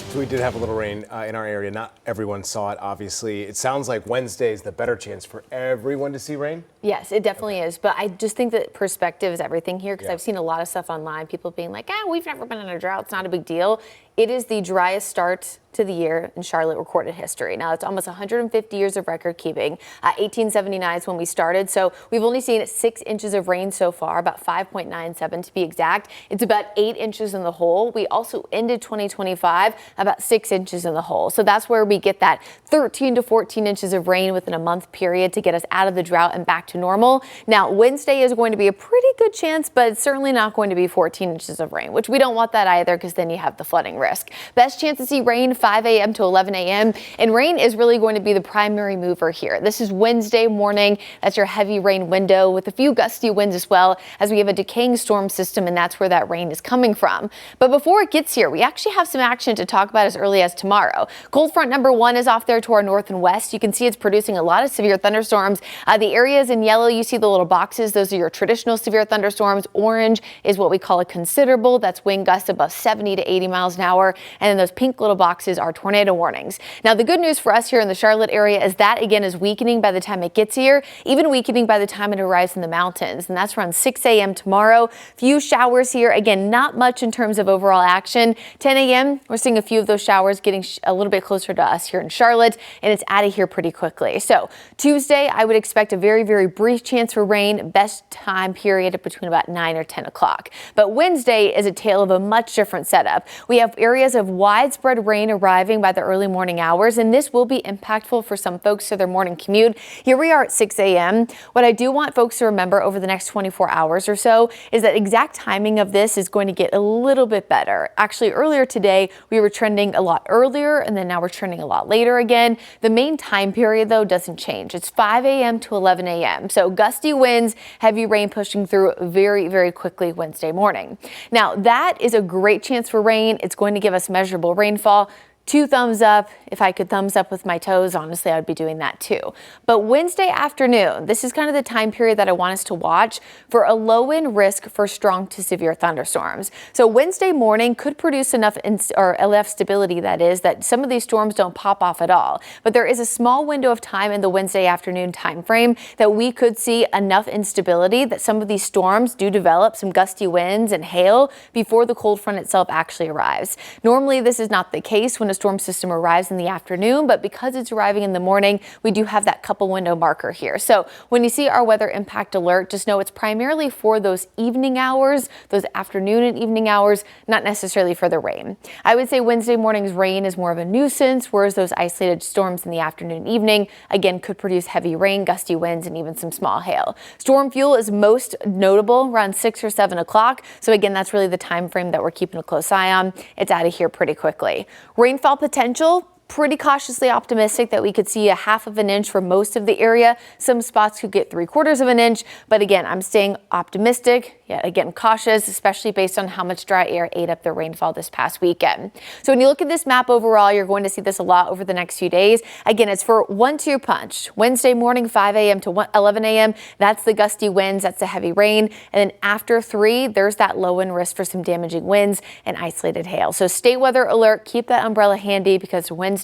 So we did have a little rain in our area. Not everyone saw it, obviously. It sounds like Wednesday is the better chance for everyone to see rain. Yes, it definitely is. But I just think that perspective is everything here because I've seen a lot of stuff online, people being like, we've never been in a drought. It's not a big deal. It is the driest start to the year in Charlotte recorded history. Now, it's almost 150 years of record keeping. 1879 is when we started. So we've only seen 6 inches of rain so far, about 5.97 to be exact. It's about 8 inches in the hole. We also ended 2025 about 6 inches in the hole. So that's where we get that 13 to 14 inches of rain within a month period to get us out of the drought and back to normal. Now, Wednesday is going to be a pretty good chance, but it's certainly not going to be 14 inches of rain, which we don't want that either because then you have the flooding risk. Best chance to see rain 5 a.m. to 11 a.m. and rain is really going to be the primary mover here. This is Wednesday morning. That's your heavy rain window with a few gusty winds as well as we have a decaying storm system, and that's where that rain is coming from. But before it gets here, we actually have some action to talk about as early as tomorrow. Cold front number 1 is off there to our north and west. You can see it's producing a lot of severe thunderstorms. The areas in yellow, you see the little boxes. Those are your traditional severe thunderstorms. Orange is what we call a considerable. That's wind gusts above 70 to 80 miles an hour. And then those pink little boxes are tornado warnings. Now, the good news for us here in the Charlotte area is that, again, is weakening by the time it gets here, even weakening by the time it arrives in the mountains. And that's around 6 a.m. tomorrow. Few showers here. Again, not much in terms of overall action. 10 a.m., we're seeing a few of those showers getting a little bit closer to us here in Charlotte, and it's out of here pretty quickly. So Tuesday, I would expect a very, very brief chance for rain. Best time period between about 9 or 10 o'clock. But Wednesday is a tale of a much different setup. We have areas of widespread rain arriving by the early morning hours, and this will be impactful for some folks to their morning commute. Here we are at 6 a.m. What I do want folks to remember over the next 24 hours or so is that exact timing of this is going to get a little bit better. Actually, earlier today, we were trending a lot earlier, and then now we're trending a lot later again. The main time period, though, doesn't change. It's 5 a.m. to 11 a.m. So gusty winds, heavy rain pushing through very, very quickly Wednesday morning. Now, that is a great chance for rain. It's going to give us measurable rainfall. 2 thumbs up. If I could thumbs up with my toes, honestly, I'd be doing that too. But Wednesday afternoon, this is kind of the time period that I want us to watch for a low end risk for strong to severe thunderstorms. So Wednesday morning could produce enough stability, that is, that some of these storms don't pop off at all. But there is a small window of time in the Wednesday afternoon time frame that we could see enough instability that some of these storms do develop some gusty winds and hail before the cold front itself actually arrives. Normally, this is not the case when a storm system arrives in the afternoon, but because it's arriving in the morning, we do have that couple window marker here. So when you see our weather impact alert, just know it's primarily for those evening hours, those afternoon and evening hours, not necessarily for the rain. I would say Wednesday morning's rain is more of a nuisance, whereas those isolated storms in the afternoon and evening, again, could produce heavy rain, gusty winds, and even some small hail. Storm fuel is most notable around 6 or 7 o'clock. So again, that's really the time frame that we're keeping a close eye on. It's out of here pretty quickly. Rainfall potential, pretty cautiously optimistic that we could see a 1/2 of an inch for most of the area. Some spots could get 3/4 of an inch. But again, I'm staying optimistic, yet again cautious, especially based on how much dry air ate up the rainfall this past weekend. So when you look at this map overall, you're going to see this a lot over the next few days. Again, it's for 1-2 punch. Wednesday morning, 5 a.m. to 11 a.m. That's the gusty winds. That's the heavy rain. And then after 3, there's that low end risk for some damaging winds and isolated hail. So stay weather alert. Keep that umbrella handy because Wednesday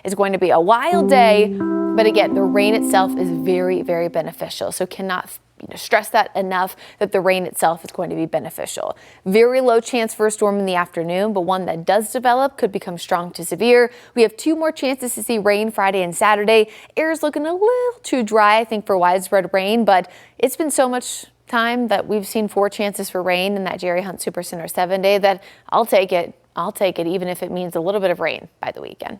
is going to be a wild day. But again, the rain itself is very, very beneficial. So cannot stress that enough that the rain itself is going to be beneficial. Very low chance for a storm in the afternoon, but one that does develop could become strong to severe. We have 2 more chances to see rain Friday and Saturday. Air is looking a little too dry, I think, for widespread rain, but it's been so much time that we've seen 4 chances for rain in that Jerry Hunt Supercenter 7-day that I'll take it. I'll take it, even if it means a little bit of rain by the weekend.